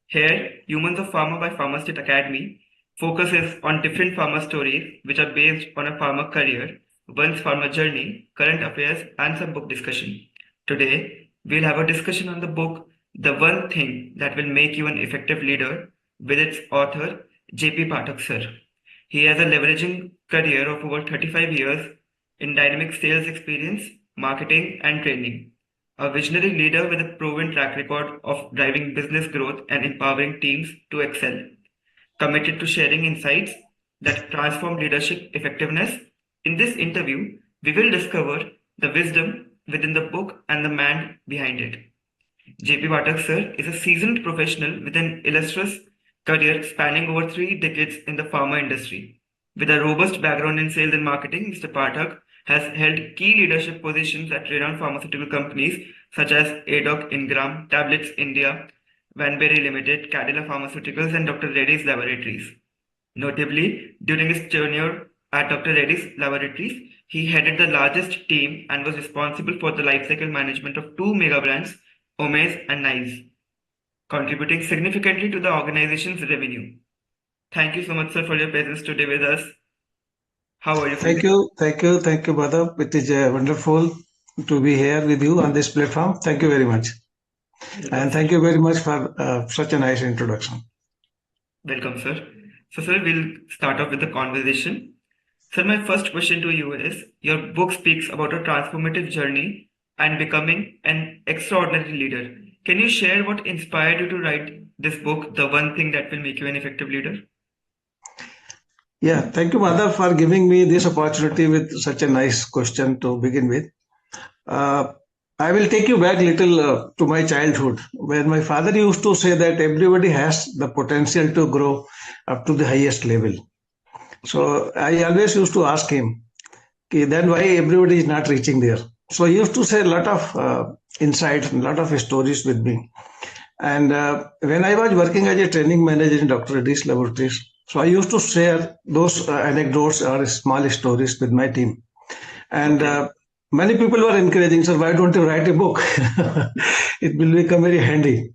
Here, Humans of Pharma by Pharmacist Academy focuses on different pharma stories which are based on a pharma career, one's pharma journey, current affairs, and some book discussion. Today, we'll have a discussion on the book The One Thing That Will Make You an Effective Leader with its author P Pathak sir. He has a leveraging career of over 35 years in dynamic sales experience, marketing, and training. A visionary leader with a proven track record of driving business growth and empowering teams to excel. Committed to sharing insights that transform leadership effectiveness. In this interview, we will discover the wisdom within the book and the man behind it. P Pathak sir is a seasoned professional with an illustrious career spanning over 3 decades in the pharma industry. With a robust background in sales and marketing, Mr. Pathak has held key leadership positions at renowned pharmaceutical companies such as Adcock Ingram, Tabletsindia Wanbury Ltd, Cadila Pharmaceuticals, and Dr. Reddy's Laboratories. Notably, during his tenure at Dr. Reddy's Laboratories, he headed the largest team and was responsible for the lifecycle management of 2 mega brands, OMEZ and NISE, contributing significantly to the organization's revenue. Thank you so much, sir, for your presence today with us. How are you feeling? Thank you, Madhav. It is wonderful to be here with you on this platform. Thank you very much. And thank you very much for such a nice introduction. Welcome, sir. So, sir, we'll start off with the conversation. Sir, my first question to you is, your book speaks about a transformative journey and becoming an extraordinary leader. Can you share what inspired you to write this book, The One Thing That Will Make You an Effective Leader? Yeah, thank you, Madhav, for giving me this opportunity with such a nice question to begin with. I will take you back little to my childhood, where my father used to say that everybody has the potential to grow up to the highest level. So I always used to ask him, okay, then why everybody is not reaching there? So he used to say a lot of insights, a lot of stories with me. And when I was working as a training manager in Dr. Reddy's Laboratories, so I used to share those anecdotes or small stories with my team. And many people were encouraging, sir, why don't you write a book? It will become very handy.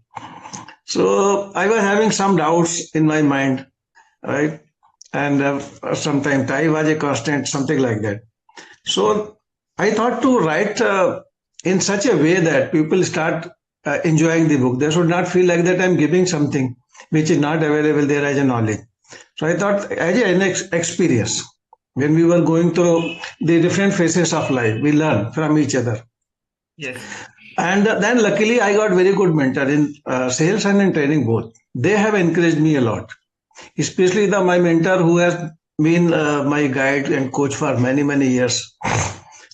So I was having some doubts in my mind, right? And sometimes I was a constant, something like that. So I thought to write in such a way that people start enjoying the book. They should not feel like that I'm giving something which is not available there as a knowledge. So I thought as an experience, when we were going through the different phases of life, we learn from each other. Yes. And then luckily I got very good mentor in sales and in training both. They have encouraged me a lot, especially my mentor who has been my guide and coach for many, many years.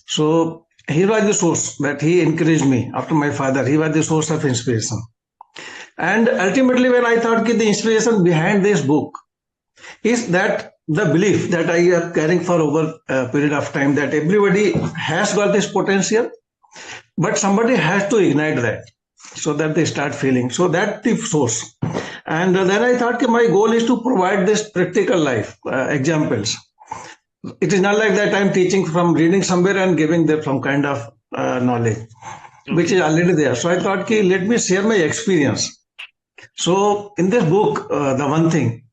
So he was the source that he encouraged me after my father. He was the source of inspiration. And ultimately when I thought the inspiration behind this book is that the belief that I am carrying for over a period of time that everybody has got this potential, but somebody has to ignite that so that they start feeling. So that's the source. And then I thought my goal is to provide this practical life examples. It is not like that I'm teaching from reading somewhere and giving them some kind of knowledge, which is already there. So I thought, let me share my experience. So in this book, The One Thing,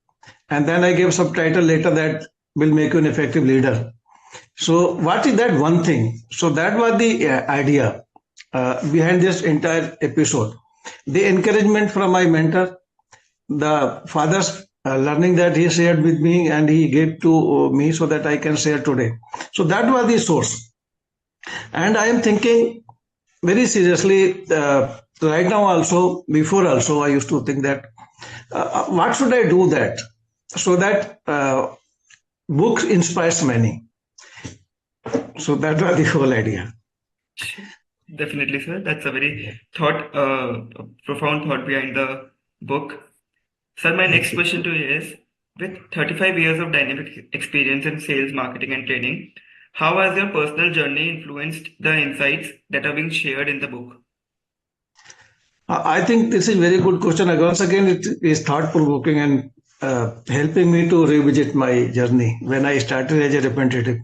and then I gave subtitle later that will make you an effective leader. So what is that one thing? So that was the idea behind this entire episode. The encouragement from my mentor, the father's learning that he shared with me and he gave to me so that I can share today. So that was the source. And I am thinking very seriously right now also, before also, I used to think that what should I do that so that books inspires many. So that was the whole idea. Definitely, sir. That's a very profound thought behind the book. Sir, my next question to you is, with 35 years of dynamic experience in sales, marketing, and training, how has your personal journey influenced the insights that are being shared in the book? I think this is a very good question. Once again, it is thought-provoking and helping me to revisit my journey when I started as a representative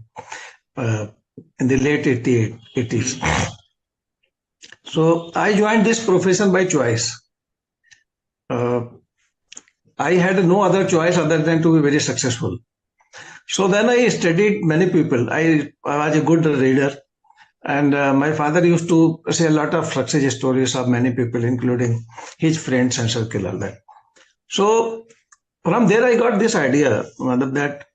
in the late 80s. So I joined this profession by choice. I had no other choice other than to be very successful. So then I studied many people. I was a good reader, and my father used to say a lot of success stories of many people, including his friends and circle, all that. So from there, I got this idea that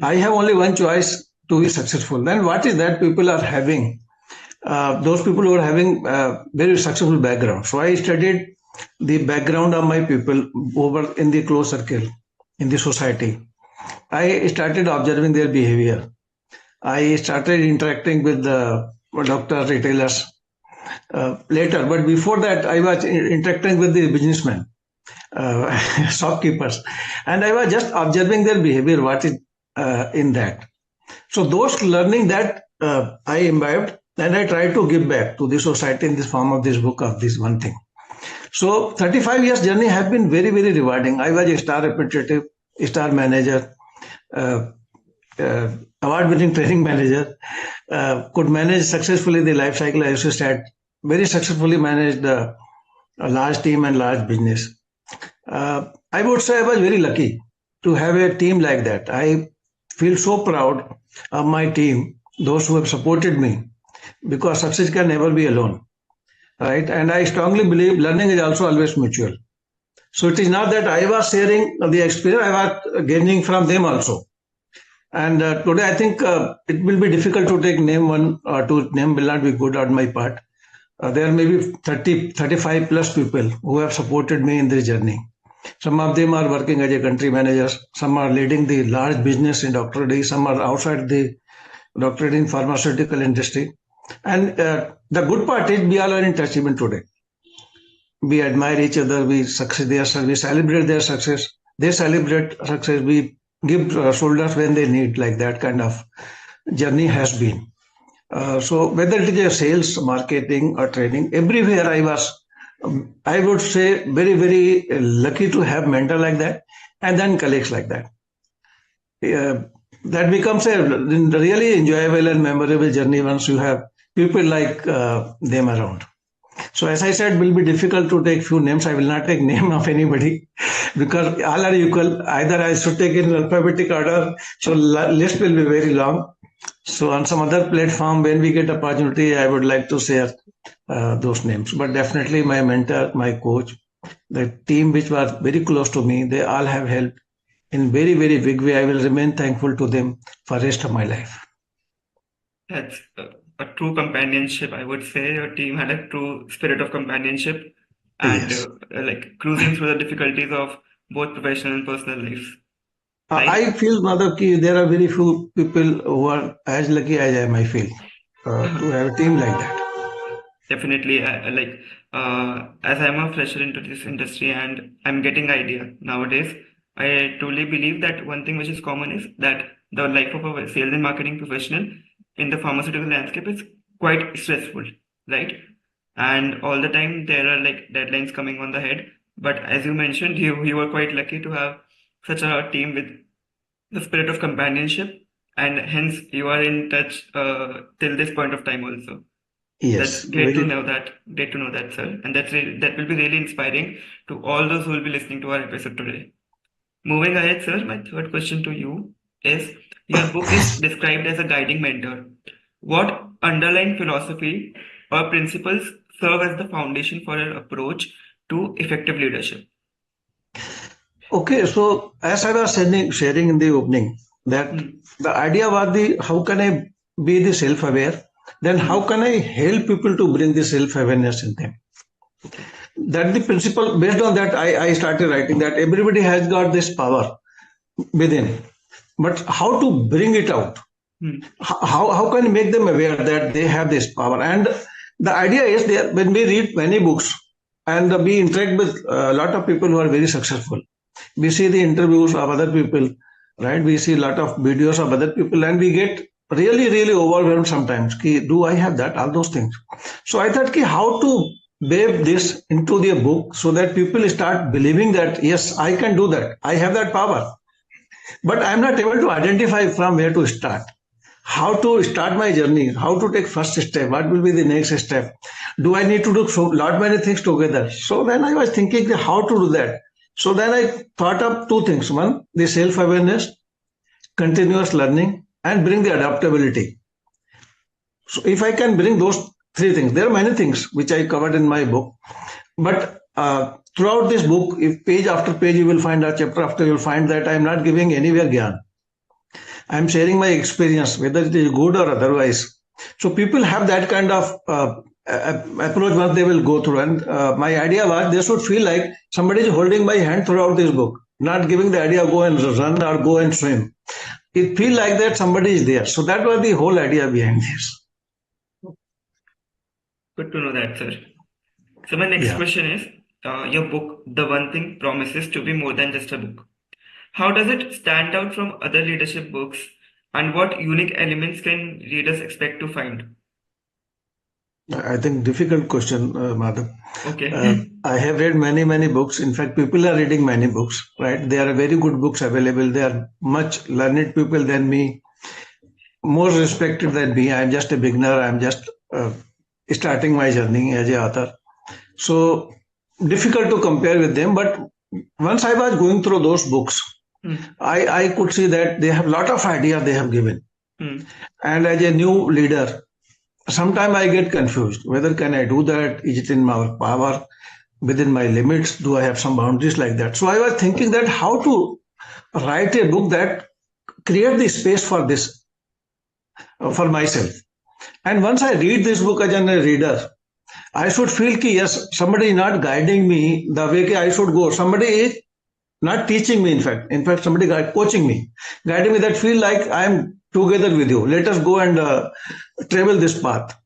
I have only one choice to be successful. Then what is that people are having? Those people who are having very successful background. So I studied the background of my people over in the close circle in the society. I started observing their behavior. I started interacting with the doctors, retailers later. But before that, I was interacting with the businessmen, shopkeepers, and I was just observing their behavior. What is in that? So those learning that I imbibed, and I tried to give back to the society in this form of this book of this one thing. So 35 years journey have been very, very rewarding. I was a star representative, star manager, uh, award-winning training manager, could manage successfully the life cycle. I used to start very successfully managed a large team and large business. I would say I was very lucky to have a team like that. I feel so proud of my team, those who have supported me, because success can never be alone, right? And I strongly believe learning is also always mutual. So it is not that I was sharing the experience, I was gaining from them also. And today I think it will be difficult to take name one or two name will not be good on my part. There may be 30, 35 plus people who have supported me in this journey. Some of them are working as a country managers. Some are leading the large business in doctorate. Some are outside the doctorate in pharmaceutical industry. And the good part is we all are in touch even today. We admire each other. We succeed their success. We celebrate their success. They celebrate success. We give shoulders when they need, like that kind of journey has been. So whether it is a sales, marketing or training, everywhere I was, I would say very, very lucky to have mentor like that and then colleagues like that. That becomes a really enjoyable and memorable journey once you have people like them around. So as I said, will be difficult to take few names. I will not take name of anybody because all are equal. Either I should take in alphabetic order, so list will be very long. So on some other platform, when we get opportunity, I would like to share those names. But definitely my mentor, my coach, the team which was very close to me, they all have helped in very, very big way. I will remain thankful to them for the rest of my life. That's a true companionship, I would say. Your team had a true spirit of companionship and Yes. like cruising through the difficulties of both professional and personal lives. I Right? feel, Madhav, ki there are very few people who are as lucky as I am, I feel, to have a team like that. Definitely, as I'm a fresher into this industry and I'm getting idea nowadays, I truly believe that one thing which is common is that the life of a sales and marketing professional in the pharmaceutical landscape is quite stressful, right? And all the time there are like deadlines coming on the head. But as you mentioned, you were quite lucky to have such a team with the spirit of companionship, and hence you are in touch till this point of time also. That's Yes, great to very. know that. Great to know that, sir. And that will be really inspiring to all those who will be listening to our episode today. Moving ahead, sir, my third question to you is your book is described as a guiding mentor. What underlying philosophy or principles serve as the foundation for your approach to effective leadership? Okay, so as I was sharing in the opening, that Hmm. the idea was the how can I be the self-aware, then how Hmm. can I help people to bring the self-awareness in them? Okay. That the principle, based on that, I started writing that everybody has got this power within, but how to bring it out? Hmm. How can you make them aware that they have this power? And the idea is that when we read many books and we interact with a lot of people who are very successful, we see the interviews of other people, right? We see a lot of videos of other people and we get really, really overwhelmed sometimes. Ki, do I have that? All those things. So I thought ki, how to wave this into the book so that people start believing that yes, I can do that. I have that power. But I'm not able to identify from where to start. How to start my journey? How to take first step? What will be the next step? Do I need to do so lot many things together? So then I was thinking how to do that. So then I thought of two things. One, the self-awareness, continuous learning, and bring the adaptability. So if I can bring those three things, there are many things which I covered in my book, but throughout this book, if page after page you will find, or chapter after you will find that I am not giving anywhere gyan. I am sharing my experience, whether it is good or otherwise. So people have that kind of approach what they will go through. And my idea was they should feel like somebody is holding my hand throughout this book, not giving the idea go and run or go and swim. It feel like that somebody is there. So that was the whole idea behind this. Good to know that, sir. So my next question is, your book, The One Thing, promises to be more than just a book. How does it stand out from other leadership books, and what unique elements can readers expect to find? I think difficult question, Madhav. Okay. I have read many books. In fact, people are reading many books, right? There are very good books available. They are much learned people than me, more respected than me. I'm just a beginner. I'm just starting my journey as a author. So difficult to compare with them. But once I was going through those books, I could see that they have a lot of ideas they have given. And as a new leader, sometimes I get confused. Whether can I do that? Is it in my power? Within my limits? Do I have some boundaries like that? So I was thinking that how to write a book that create the space for this, for myself. And once I read this book as a reader, I should feel that yes, somebody is not guiding me the way I should go. Somebody is not teaching me, in fact, somebody coaching me, guiding me, that feel like I am together with you. Let us go and travel this path.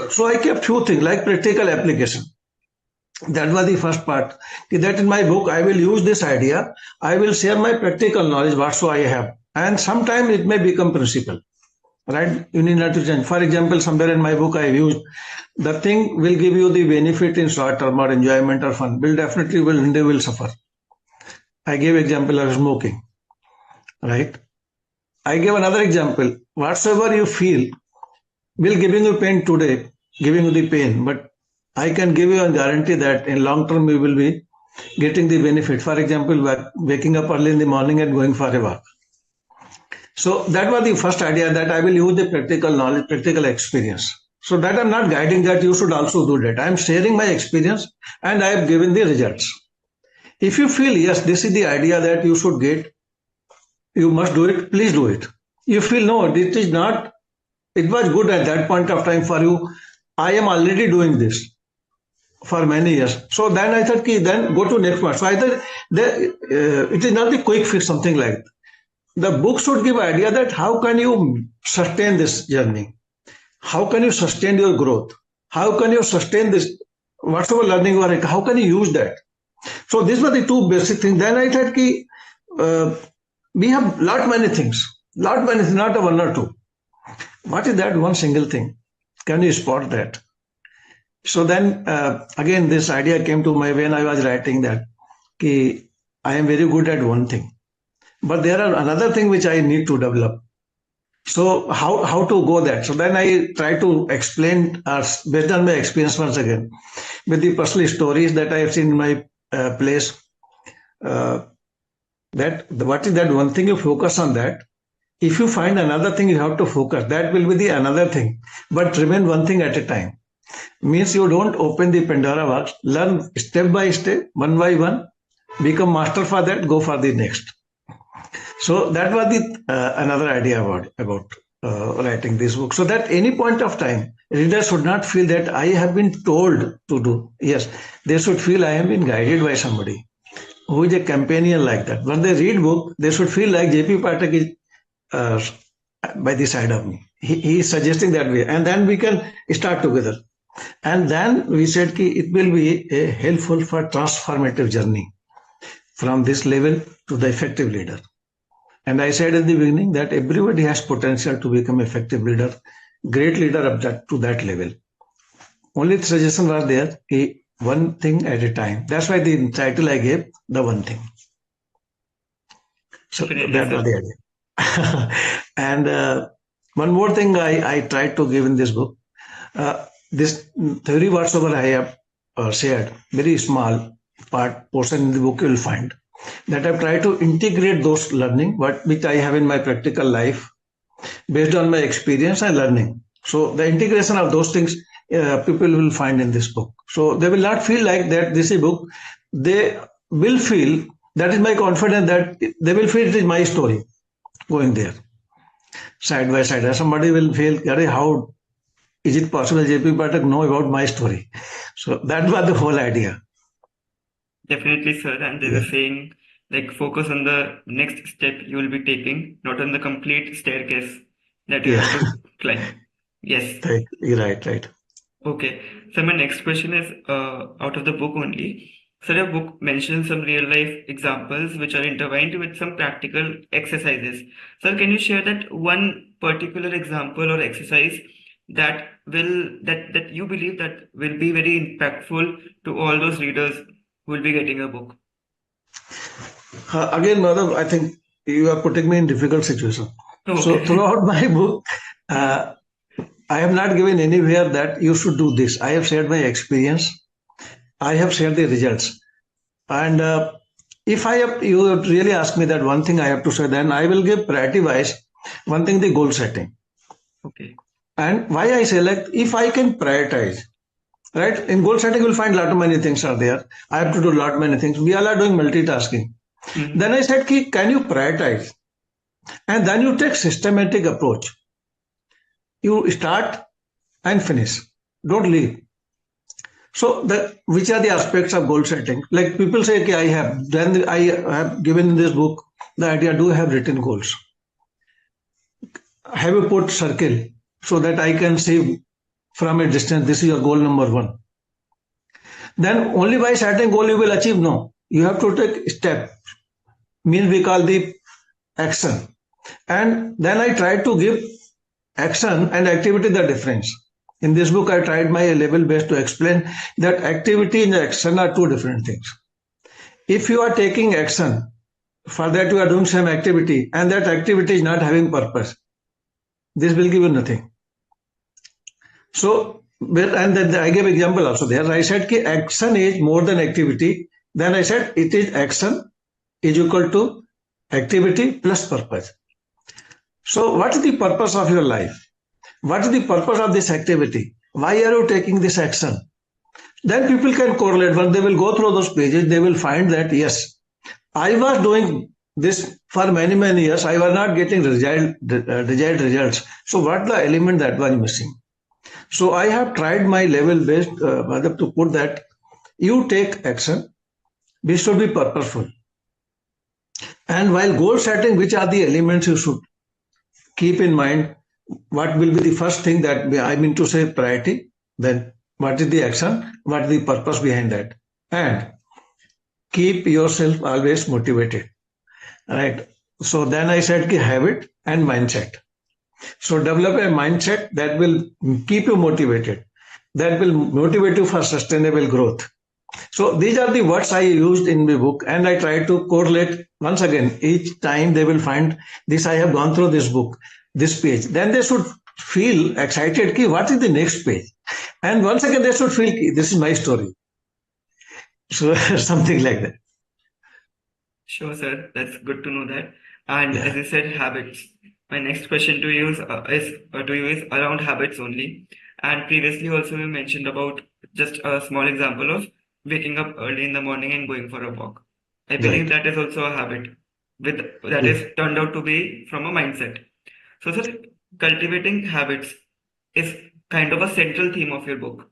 So I kept few things like practical application. That was the first part. That in my book, I will use this idea. I will share my practical knowledge, whatso I have. And sometimes it may become principle. Right? You need not to change. For example, somewhere in my book, I have used the thing will give you the benefit in short term or enjoyment or fun. Will definitely will suffer. I gave example of smoking. Right? I gave another example. Whatsoever you feel will giving you pain today, giving you the pain, but I can give you a guarantee that in long term you will be getting the benefit. For example, waking up early in the morning and going for a walk. So that was the first idea, that I will use the practical knowledge, practical experience. So that I'm not guiding that you should also do that. I'm sharing my experience and I have given the results. If you feel, yes, this is the idea that you should get, you must do it, please do it. You feel, no, it is not, it was good at that point of time for you. I am already doing this for many years. So then I thought, then go to next one. So either it is not the quick fix, something like that. The book should give idea that how can you sustain this journey? How can you sustain your growth? How can you sustain this, whatever learning you are, how can you use that? So these were the two basic things. Then I thought, we have many things, not a one or two. What is that one single thing? Can you spot that? So then again, this idea came to my when I was writing that I am very good at one thing, but there are another thing which I need to develop. So how to go that? So then I try to explain based on my experience once again with the personal stories that I have seen in my place. What is that one thing you focus on that? If you find another thing, you have to focus. That will be the another thing, but remain one thing at a time. Means you don't open the Pandora box. Learn step by step, one by one. Become master for that. Go for the next. So that was the another idea about writing this book. So that any point of time, readers should not feel that I have been told to do. Yes, they should feel I have been guided by somebody who is a companion like that. When they read book, they should feel like P Pathak is by the side of me. He is suggesting that way, and then we can start together. And then we said it will be a helpful for transformative journey from this level to the effective leader. And I said at the beginning that everybody has potential to become effective leader, great leader up to that level. Only suggestion was there, one thing at a time. That's why the title I gave, The One Thing. So that was the idea. And one more thing I tried to give in this book. This theory whatsoever I have shared, very small, portion in the book, you will find that I've tried to integrate those learning, which I have in my practical life, based on my experience and learning. So the integration of those things people will find in this book. So they will not feel like that this is a book. They will feel, that is my confidence, that they will feel it is my story going there side by side. Somebody will feel, how is it possible JP Pathak know about my story? So that was the whole idea. Definitely, sir. And there's a saying like focus on the next step you will be taking, not on the complete staircase that you have to climb. Yes. Right. Okay. So my next question is out of the book only. So your book mentions some real life examples which are intertwined with some practical exercises. So can you share that one particular example or exercise that that you believe that will be very impactful to all those readers who will be getting a book? Again, Madhav, I think you are putting me in difficult situation. Okay. So throughout my book, I have not given anywhere that you should do this. I have shared my experience. I have shared the results. And if you really ask me that one thing I have to say, then I will give priority wise. One thing, the goal setting. Okay. And why I say, like, if I can prioritize, right? In goal setting, you'll find a lot of many things are there. I have to do a lot many things. We all are doing multitasking. Mm-hmm. Then I said, can you prioritize? And then you take systematic approach. You start and finish. Don't leave. So which are the aspects of goal setting? Like people say, I have given in this book the idea, do have written goals. Have you put circle so that I can see from a distance, this is your goal number 1. Then only by setting goal you will achieve? No. You have to take step. Means we call the action. And then I try to give action and activity the difference. In this book, I tried my level best to explain that activity and action are two different things. If you are taking action, for that you are doing some activity, and that activity is not having purpose, this will give you nothing. So, and then I gave example also there. I said action is more than activity. Then I said it is action is equal to activity plus purpose. So what is the purpose of your life? What is the purpose of this activity? Why are you taking this action? Then people can correlate. When they will go through those pages, they will find that, yes, I was doing this for many, many years. I was not getting desired results. So what the element that was missing? So I have tried my level best to put that you take action. This should be purposeful. And while goal setting, which are the elements you should keep in mind? What will be the first thing that I mean to say priority? Then what is the action? What is the purpose behind that? And keep yourself always motivated. Right. So then I said habit and mindset. So develop a mindset that will keep you motivated, that will motivate you for sustainable growth. So these are the words I used in the book, and I try to correlate once again. Each time they will find this, I have gone through this book, this page. Then they should feel excited. What is the next page? And once again, they should feel this is my story. So something like that. Sure, sir. That's good to know that. And as you said, habits. My next question to you is around habits only. And previously also you mentioned about just a small example of waking up early in the morning and going for a walk. I believe that is also a habit that is turned out to be from a mindset. So, sir, cultivating habits is kind of a central theme of your book.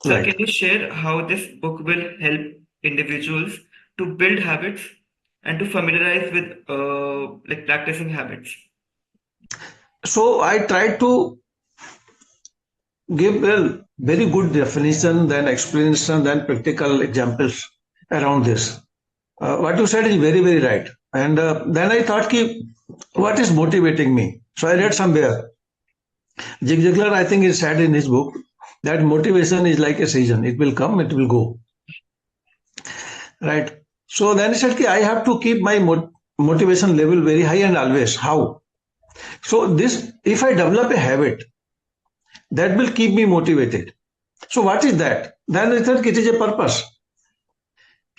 So, can you share how this book will help individuals to build habits and to familiarize with like practicing habits? So I tried to give a very good definition, then explanation, then practical examples around this. What you said is very, very right. And then I thought, what is motivating me? So I read somewhere. Zig Ziglar, I think, is said in his book that motivation is like a season. It will come, it will go. Right. So then he said, I have to keep my motivation level very high and always. How? So this, if I develop a habit, that will keep me motivated. So what is that? Then I thought it is a purpose.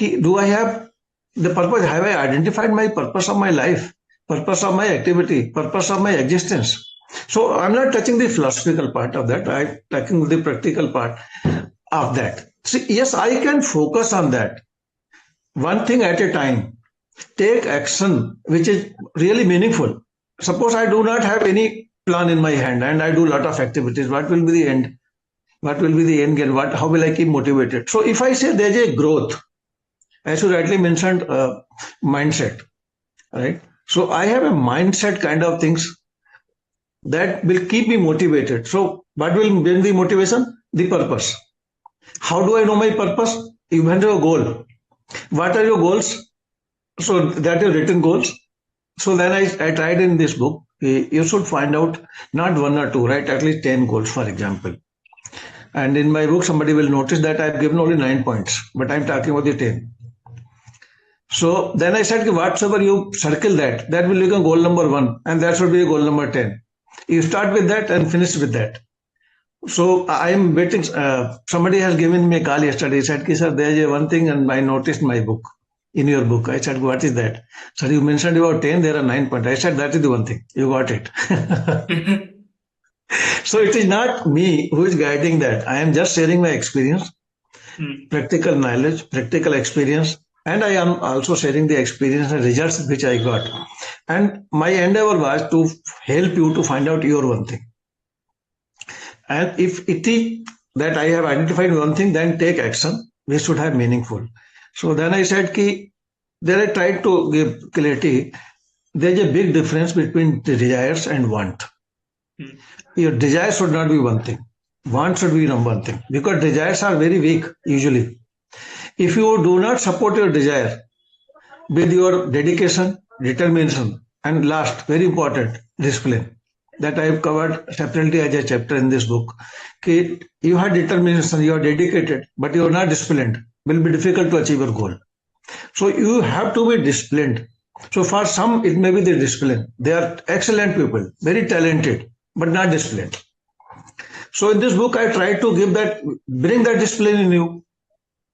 do I have the purpose? Have I identified my purpose of my life, purpose of my activity, purpose of my existence? So I'm not touching the philosophical part of that. I'm touching the practical part of that. See, yes, I can focus on that. One thing at a time. Take action which is really meaningful. Suppose I do not have any plan in my hand and I do a lot of activities. What will be the end? What will be the end game? How will I keep motivated? So if I say there's a growth, as you rightly mentioned, mindset, right? So I have a mindset kind of things that will keep me motivated. So what will bring the motivation? The purpose. How do I know my purpose? You have a goal. What are your goals? So that are written goals. So then I tried in this book, you should find out not one or two, right? At least 10 goals, for example. And in my book, somebody will notice that I've given only 9 points, but I'm talking about the 10. So then I said, whatsoever you circle that will become goal number 1. And that should be goal number 10. You start with that and finish with that. So I'm waiting. Somebody has given me a call yesterday. He said, sir, there's one thing and I noticed in my book. In your book, I said, what is that? Sir, you mentioned about 10, there are 9 points. I said, that is the one thing. You got it. So it is not me who is guiding that. I am just sharing my experience, practical knowledge, practical experience. And I am also sharing the experience and results which I got. And my endeavor was to help you to find out your one thing. And if it is that I have identified one thing, then take action. We should have meaningful. So then I said, there I tried to give clarity. There's a big difference between desires and want. Your desire should not be one thing. Want should be one thing. Because desires are very weak, usually. If you do not support your desire with your dedication, determination, and last, very important, discipline. That I have covered separately as a chapter in this book. You have determination, you are dedicated, but you are not disciplined. Will be difficult to achieve your goal. So you have to be disciplined. So for some, it may be the discipline. They are excellent people, very talented, but not disciplined. So in this book, I try to bring that discipline in you.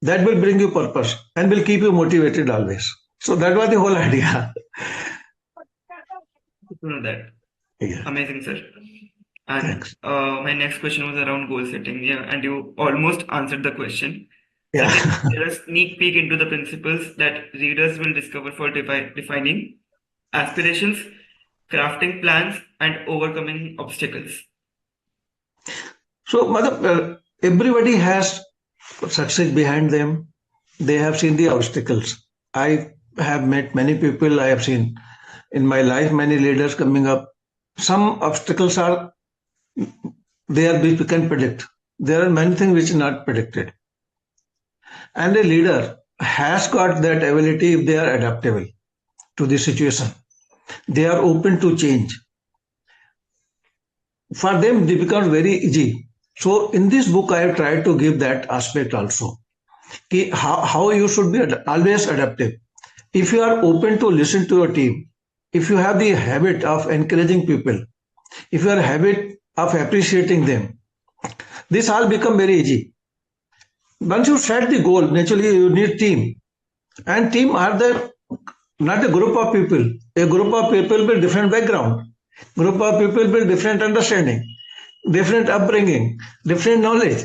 That will bring you purpose and will keep you motivated always. So that was the whole idea. To know that. Yeah. Amazing, sir. And my next question was around goal setting. Yeah, and you almost answered the question. Yeah. Let us sneak peek into the principles that readers will discover for defining aspirations, crafting plans, and overcoming obstacles. So, everybody has success behind them. They have seen the obstacles. I have met many people. I have seen in my life many leaders coming up. Some obstacles are there which we can predict. There are many things which are not predicted. And a leader has got that ability if they are adaptable to the situation. They are open to change. For them, it becomes very easy. So in this book, I have tried to give that aspect also. How you should be always adaptive. If you are open to listen to your team, if you have the habit of encouraging people, if you have a habit of appreciating them, this all become very easy. Once you set the goal, naturally you need team. And team are not a group of people. A group of people with different background. Group of people with different understanding, different upbringing, different knowledge.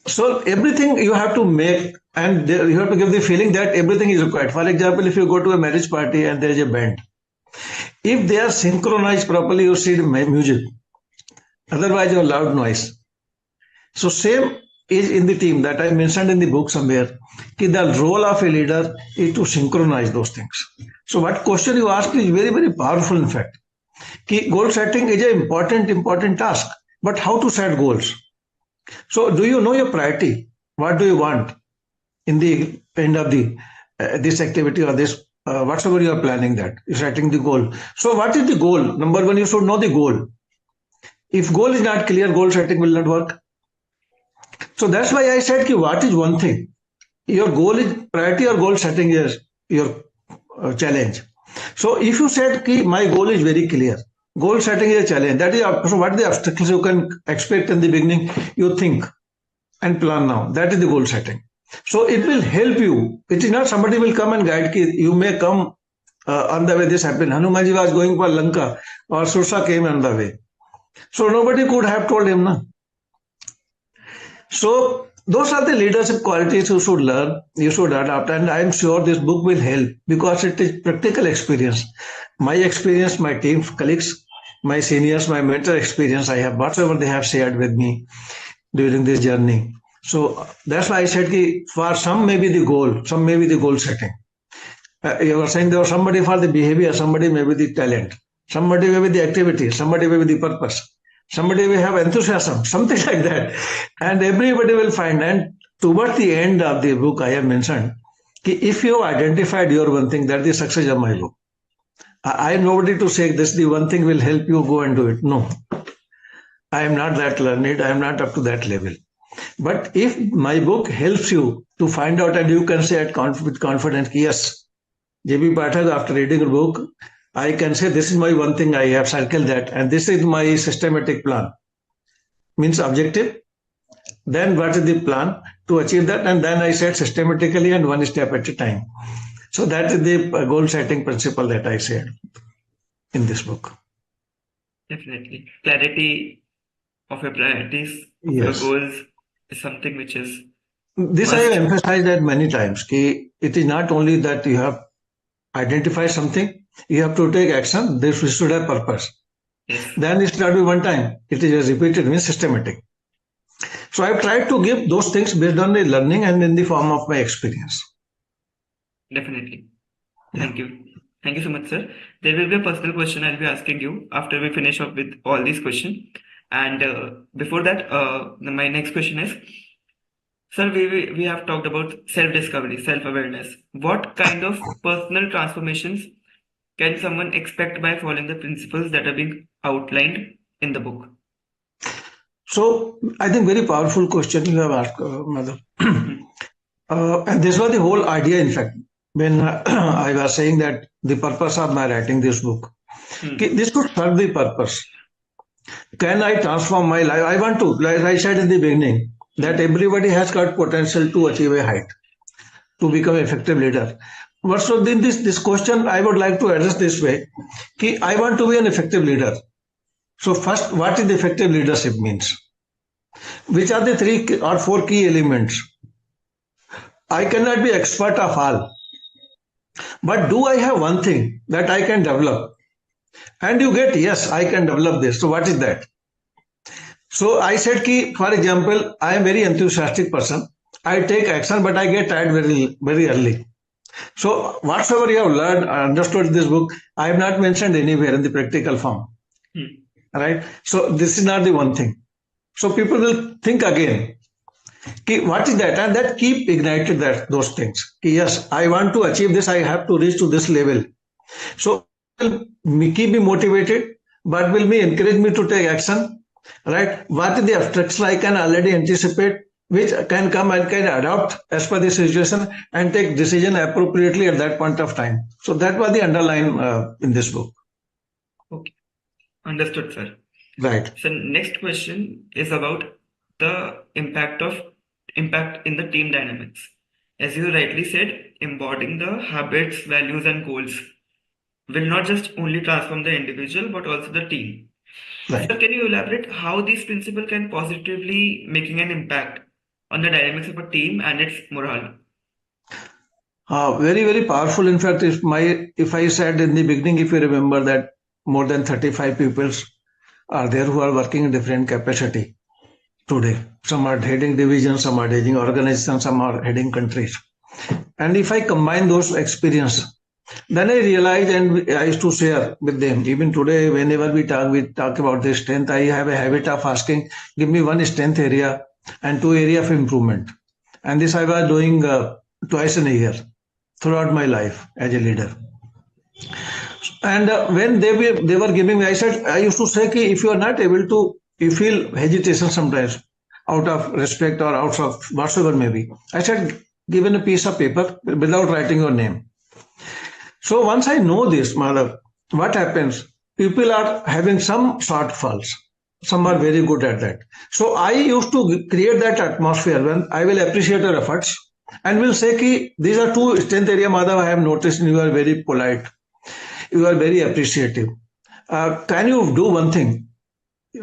So everything you have to make, and you have to give the feeling that everything is required. For example, if you go to a marriage party and there is a band, if they are synchronized properly, you see the music. Otherwise, you have loud noise. So same is in the team that I mentioned in the book somewhere. The role of a leader is to synchronize those things. So what question you ask is very, very powerful in fact. Goal setting is an important task. But how to set goals? So do you know your priority? What do you want in the end of the this activity or this whatsoever you are planning that is setting the goal. So what is the goal? Number one, you should know the goal. If goal is not clear, goal setting will not work. So that's why I said what is one thing? Your goal is priority or goal setting is your challenge. So if you said my goal is very clear, goal setting is a challenge. That is so what are the obstacles you can expect in the beginning? You think and plan now. That is the goal setting. So it will help you. It is not somebody will come and guide you. You may come on the way. This happened. Hanumanji was going for Lanka, or Sursa came on the way. So nobody could have told him, no. So those are the leadership qualities you should learn, you should adapt, and I am sure this book will help because it is practical experience. My experience, my team, colleagues, my seniors, my mentor experience, I have whatever they have shared with me during this journey. So that's why I said for some may be the goal, some may be the goal setting. You were saying there was somebody for the behavior, somebody may be the talent, somebody may be the activity, somebody may be the purpose. Somebody will have enthusiasm, something like that. And everybody will find. And towards the end of the book, I have mentioned, if you have identified your one thing, that is the success of my book. I am nobody to say this, the one thing will help you go and do it. No, I am not that learned. I am not up to that level. But if my book helps you to find out, and you can say with confidence, yes, P Pathak, after reading your book, I can say this is my one thing, I have circled that, and this is my systematic plan. Means objective, then what is the plan to achieve that, and then I said systematically and one step at a time. So that is the goal setting principle that I said in this book. Definitely. Clarity of your priorities, of Yes. your goals is something which is this I have emphasized that many times. It is not only that you have identified something, you have to take action. This should have purpose. Yes. Then it should not be one time. It is repeated, means systematic. So I've tried to give those things based on the learning and in the form of my experience. Definitely. Thank you. Thank you so much, sir. There will be a personal question I'll be asking you after we finish up with all these questions. And before that, my next question is, sir, we have talked about self-discovery, self-awareness. What kind of personal transformations can someone expect by following the principles that are being outlined in the book? So I think very powerful question you have asked, Mother. And this was the whole idea, in fact, when I was saying that the purpose of my writing this book. This could serve the purpose. Can I transform my life? I want to, like I said in the beginning, that everybody has got potential to achieve a height, to become an effective leader. But so then this question I would like to address this way. I want to be an effective leader. So first, what is effective leadership means? Which are the 3 or 4 key elements? I cannot be expert of all. But do I have one thing that I can develop? And you get, yes, I can develop this. So what is that? So I said, for example, I am a very enthusiastic person. I take action, but I get tired very, very early. So whatsoever you have learned, understood in this book, I have not mentioned anywhere in the practical form. Right? So this is not the one thing. So people will think again, what is that? And that keep ignited those things. Yes, I want to achieve this. I have to reach to this level. So keep me motivated, but will me encourage me to take action. Right? What is the obstruction I can already anticipate, which can come and can adapt as per the situation and take decision appropriately at that point of time. So that was the underline in this book. Okay. Understood, sir. Right. So next question is about the impact in the team dynamics. As you rightly said, embodying the habits, values, and goals will not just only transform the individual but also the team. Right. So can you elaborate how these principles can positively making an impact on the dynamics of a team and its morale? Very, very powerful. In fact, if I said in the beginning, if you remember that more than 35 people are there who are working in different capacity today. Some are heading divisions, some are heading organizations, some are heading countries. And if I combine those experiences, then I realized, and I used to share with them, even today, whenever we talk about the strength, I have a habit of asking, give me one strength area and 2 area of improvement. And this I was doing twice in a year throughout my life as a leader. And when they were giving me, I used to say, if you are not able to, you feel hesitation sometimes out of respect or out of whatsoever maybe. I said, given a piece of paper without writing your name. So once I know this, Madhav, what happens? People are having some shortfalls. Some are very good at that. So I used to create that atmosphere when I will appreciate your efforts. and will say ki these are two strength area, Madhav, I have noticed you are very polite, you are very appreciative. Can you do one thing?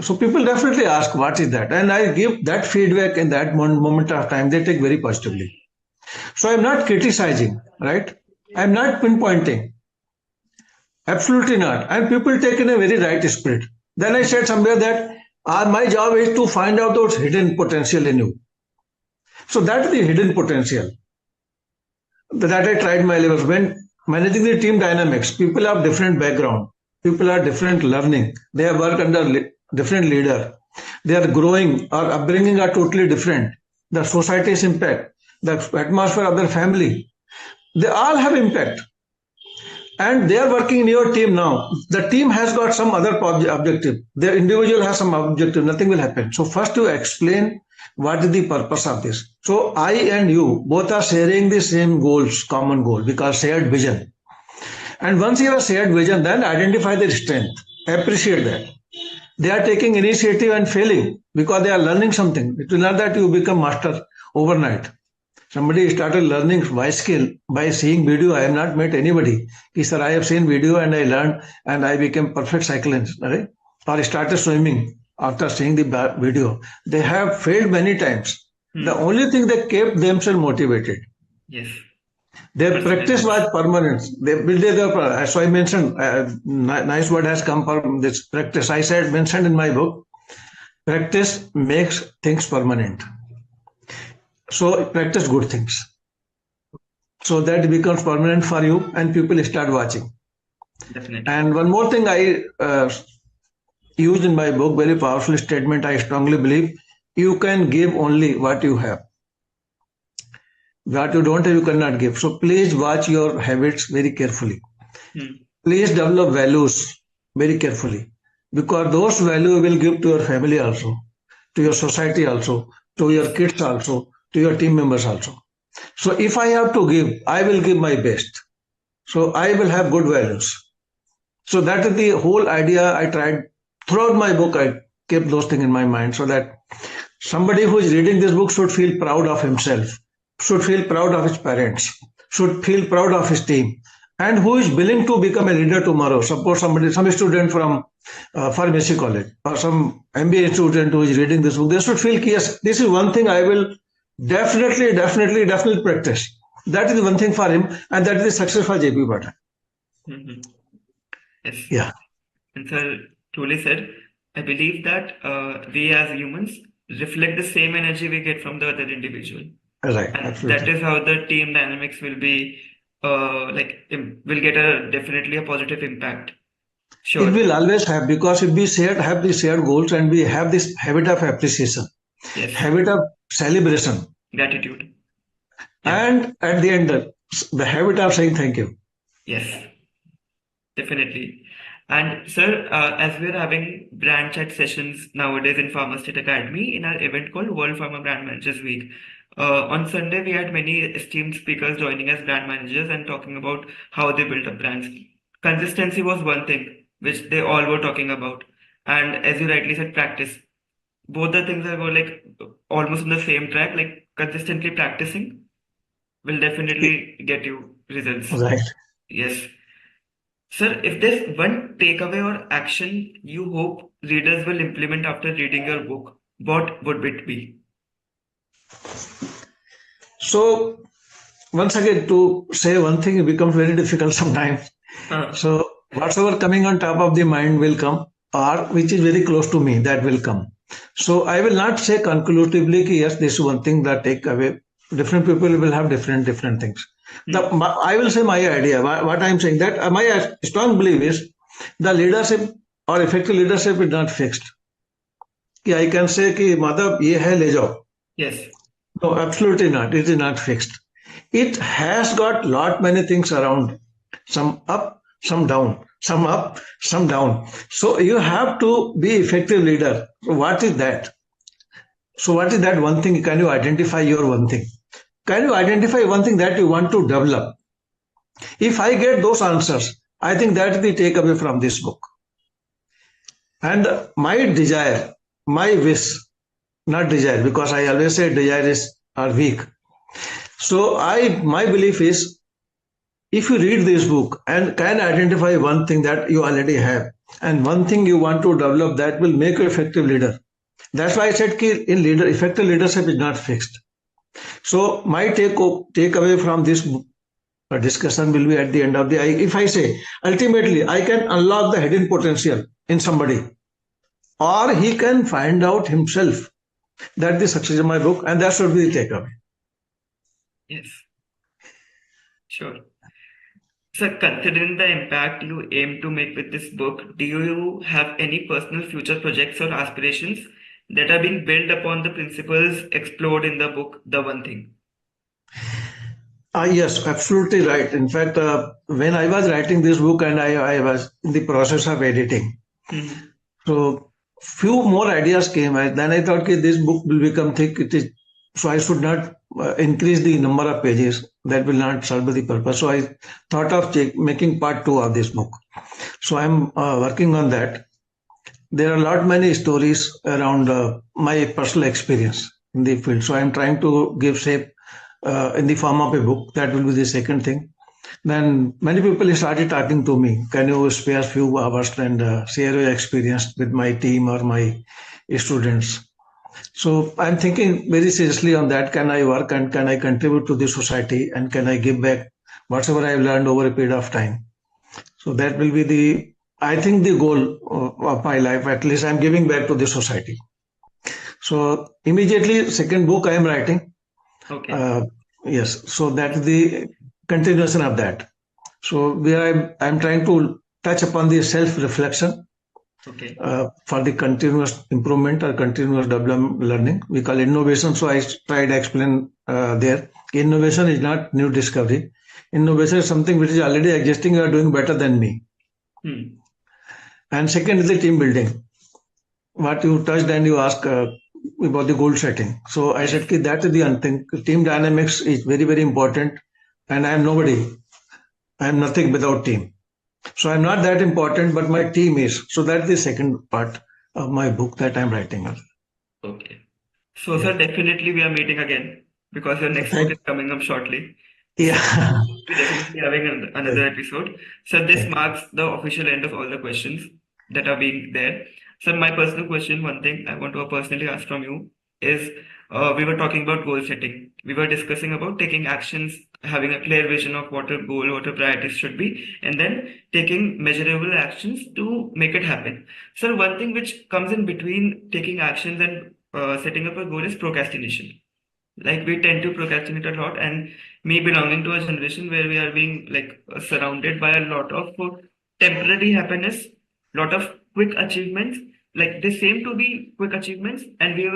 So people definitely ask what is that, and I give that feedback in that moment of time. They take very positively. So I'm not criticizing, right? I'm not pinpointing. Absolutely not. And people take in a very right spirit. Then I said somewhere that my job is to find out those hidden potential in you. So that's the hidden potential that I tried my levels. When managing the team dynamics, people have different background, people are different learning, they have worked under different leader, they are growing or upbringing are totally different. The society's impact, the atmosphere of their family, they all have impact. And they are working in your team now. The team has got some other objective. The individual has some objective. Nothing will happen. So first you explain what is the purpose of this. So I and you both are sharing the same goals, common goal, because shared vision. And once you have shared vision, then identify their strength. Appreciate that. They are taking initiative and failing because they are learning something. It is not that you become master overnight. Somebody started learning by skill by seeing video. I have not met anybody. He said, I have seen video and I learned and I became perfect cyclist. Right? Or I started swimming after seeing the video. They have failed many times. The only thing they kept themselves motivated. Yes. Their practice was permanent. They built their. So I mentioned, nice word has come from this practice. I said, mentioned in my book, practice makes things permanent. So practice good things. So that becomes permanent for you and people start watching. Definitely. And one more thing I used in my book, very powerful statement, I strongly believe, you can give only what you have. What you don't have, you cannot give. So please watch your habits very carefully. Please develop values very carefully, because those values will give to your family also, to your society also, to your kids also, to your team members also. So if I have to give, I will give my best. So I will have good values. So that is the whole idea. I tried throughout my book. I kept those things in my mind so that somebody who is reading this book should feel proud of himself, should feel proud of his parents, should feel proud of his team, and who is willing to become a leader tomorrow. Suppose some student from pharmacy college or some MBA student who is reading this book, they should feel, yes, this is one thing I will definitely practice. That is one thing for him, and that is the success for JP Pathak. Yes. Yeah. And sir truly said, I believe that we as humans reflect the same energy we get from the other individual. Right. And absolutely. that is how the team dynamics will be will get definitely a positive impact. Sure. It will always have, because if we have the shared goals and we have this habit of appreciation, yes, habit of celebration, gratitude, and at the end, the habit of saying thank you. Yes, definitely. And sir, as we're having brand chat sessions nowadays in Pharma State Academy in our event called World Pharma Brand Managers Week, on Sunday we had many esteemed speakers joining as brand managers and talking about how they built up brands. Consistency was one thing which they all were talking about, and as you rightly said, practice. Both the things are like almost on the same track. Like consistently practicing will definitely get you results. Right. Yes. Sir, if there's one takeaway or action you hope readers will implement after reading your book, what would it be? So, once again, to say one thing, it becomes very difficult sometimes. So, whatsoever coming on top of the mind will come, or which is very close to me, that will come. So, I will not say conclusively, yes, this is one thing that take away. Different people will have different things. I will say my idea, what I am saying, that my strong belief is the leadership or effective leadership is not fixed. I can say, ki, Madhav, ye hai, le jao. Yes. No, absolutely not. It is not fixed. It has got lot many things around. Some up, some down. Some up, some down. So you have to be effective leader. So what is that? So what is that one thing? Can you identify your one thing? Can you identify one thing that you want to develop? If I get those answers, I think that is the takeaway from this book. And my desire, my wish, not desire, because I always say desire is weak. So my belief is, if you read this book and can identify one thing that you already have and one thing you want to develop that will make you effective leader. That's why I said effective leadership is not fixed. So my takeaway from this discussion will be at the end of the, if I say, ultimately I can unlock the hidden potential in somebody, or he can find out himself. That's the success of my book, and that should be the takeaway. Yes, sure. So, considering the impact you aim to make with this book, do you have any personal future projects or aspirations that are being built upon the principles explored in the book, The One Thing? Yes, absolutely right. In fact, when I was writing this book and I was in the process of editing, so few more ideas came. Then I thought that this book will become thick. So I should not increase the number of pages. That will not serve the purpose. So I thought of making part 2 of this book. So I'm working on that. There are many stories around my personal experience in the field. So I'm trying to give shape in the form of a book. That will be the second thing. Then many people started talking to me. Can you spare a few hours and share your experience with my team or my students? So I'm thinking very seriously on that. Can I work and can I contribute to the society and can I give back whatever I've learned over a period of time? So that will be I think the goal of my life. At least I'm giving back to the society. So immediately, second book I am writing. Okay. Yes. So that's the continuation of that. So where I'm trying to touch upon the self-reflection. Okay. For the continuous improvement or continuous development learning. We call innovation. So I tried to explain there. Innovation is not new discovery. Innovation is something which is already existing. You are doing better than me. And second is the team building. What you touched and you asked about the goal setting. So I said that is the thing. Team dynamics is very, very important. And I am nobody. I am nothing without team. So I'm not that important, but my team is. So that's the second part of my book that I'm writing. Okay. So, sir, definitely we are meeting again because your next book is coming up shortly. Yeah. So we're definitely having another episode. So this marks the official end of all the questions that are being there. So my personal question, one thing I want to personally ask from you is, we were talking about goal setting. We were discussing about taking actions, having a clear vision of what a goal, what a priorities should be, and then taking measurable actions to make it happen. So one thing which comes in between taking actions and setting up a goal is procrastination. Like we tend to procrastinate a lot, and me belonging to a generation where we are being surrounded by a lot of temporary happiness, lot of quick achievements. Like they seem to be quick achievements, and we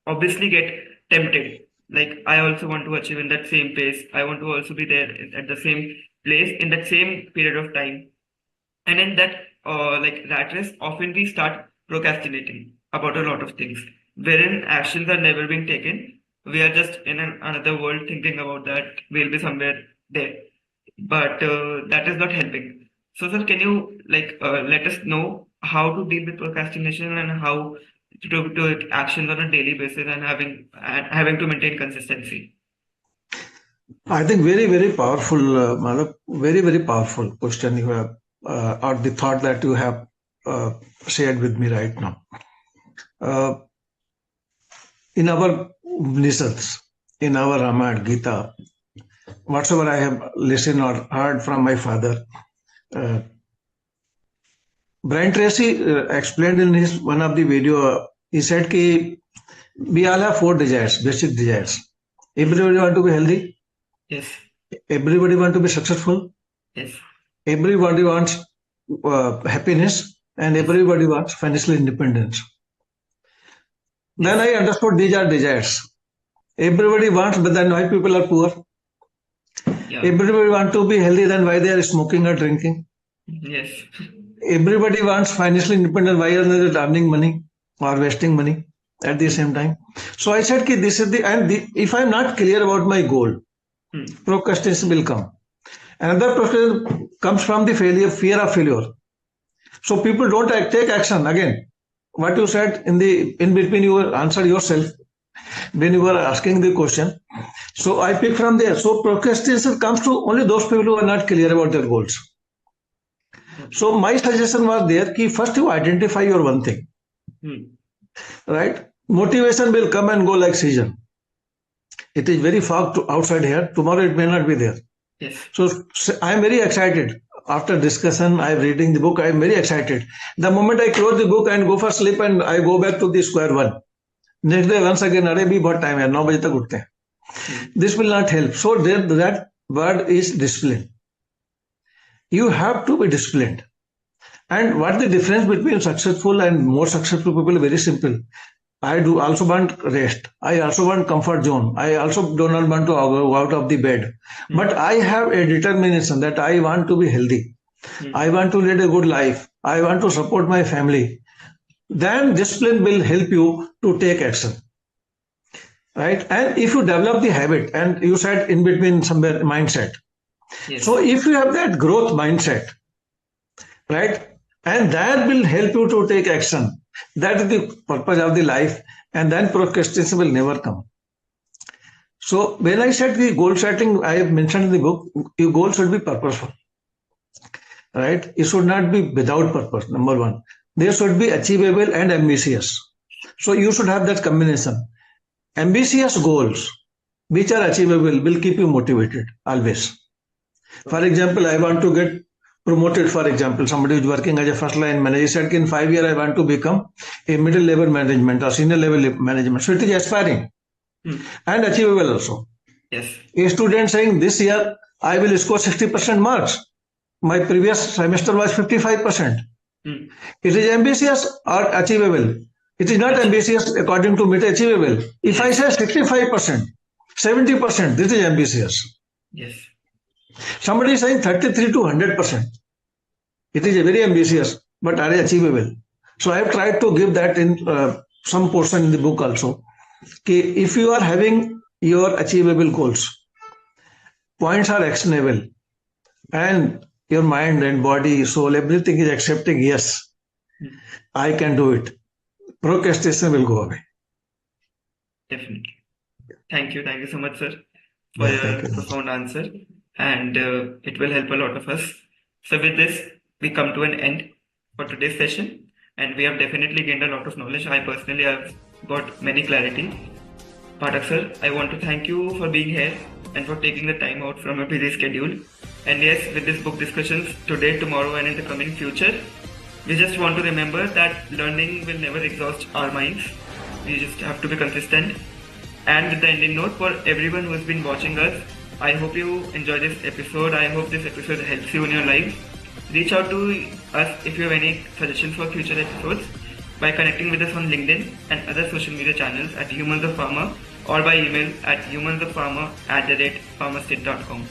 obviously get tempted. Like I also want to achieve in that same pace. I want to also be there at the same place in that same period of time. And in that rat race, often we start procrastinating about a lot of things, wherein actions are never being taken. We are just in another world thinking about that we'll be somewhere there, but that is not helping. So, sir, can you let us know how to deal with procrastination and how to take actions on a daily basis and having to maintain consistency? I think very, very powerful, Madhav, very, very powerful question you have, or the thought that you have shared with me right now. In our Upanishads, in our Ramayana, Gita, whatsoever I have listened or heard from my father, Brian Tracy explained in his one of the video, he said that we all have 4 desires, basic desires. Everybody want to be healthy. Yes. Everybody want to be successful. Yes. Everybody wants happiness, and everybody wants financial independence. Then I understood these are desires. Everybody wants, but then why people are poor? Yeah. Everybody want to be healthy, then why they are smoking or drinking? Yes. Everybody wants financial independence, why are they earning money or wasting money at the same time? So I said, this is if I'm not clear about my goal, procrastination will come. Another procrastination comes from the fear of failure. So people don't take action. Again, what you said in between, you answered yourself. when you were asking the question. So I pick from there. So procrastination comes to only those people who are not clear about their goals. So my suggestion was there कि first you identify your one thing, right? Motivation will come and go like season. It is very far outside here. Tomorrow it may not be there. Yes. So I am very excited. After discussion, I am reading the book. I am very excited. The moment I close the book and go for sleep and I go back to the square one. Next day once again, अरे भी बहुत time है 9 बजे तक उठते हैं. This will not help. So that word is discipline. You have to be disciplined. And what the difference between successful and more successful people? Very simple. I do also want rest. I also want comfort zone. I also do not want to go out of the bed. But I have a determination that I want to be healthy. I want to lead a good life. I want to support my family. Then discipline will help you to take action. Right? And if you develop the habit, and you said in between somewhere mindset. Yes. So if you have that growth mindset, right? And that will help you to take action. That is the purpose of the life, and then procrastination will never come. So when I said the goal setting, I have mentioned in the book, your goal should be purposeful, right? It should not be without purpose, number one. They should be achievable and ambitious. So you should have that combination. Ambitious goals, which are achievable, will keep you motivated always. For example, I want to get promoted. For example, somebody who is working as a first line manager said in 5 years I want to become a middle level management or senior level management. So it is aspiring and achievable also. Yes. A student saying this year I will score 60% marks. My previous semester was 55%. It is ambitious or achievable? It is not ambitious according to me, it is achievable. If I say 65%, 70%, this is ambitious. Yes. Somebody is saying 33 to 100%. It is a very ambitious, but are achievable. So I have tried to give that in some portion in the book also. If you are having your achievable goals, points are actionable, and your mind and body, soul, everything is accepting, yes, I can do it. Procrastination will go away. Definitely. Thank you so much, sir, for your profound answer. And it will help a lot of us. So with this, we come to an end for today's session, and we have definitely gained a lot of knowledge. I personally have got many clarity. Pathak sir, I want to thank you for being here and for taking the time out from a busy schedule. And yes, with this book discussions today, tomorrow, and in the coming future, we just want to remember that learning will never exhaust our minds. We just have to be consistent. And with the ending note, for everyone who has been watching us, I hope you enjoy this episode. I hope this episode helps you in your life. Reach out to us if you have any suggestions for future episodes by connecting with us on LinkedIn and other social media channels at Humans of Pharma, or by email at humansofpharma@pharmastate.com.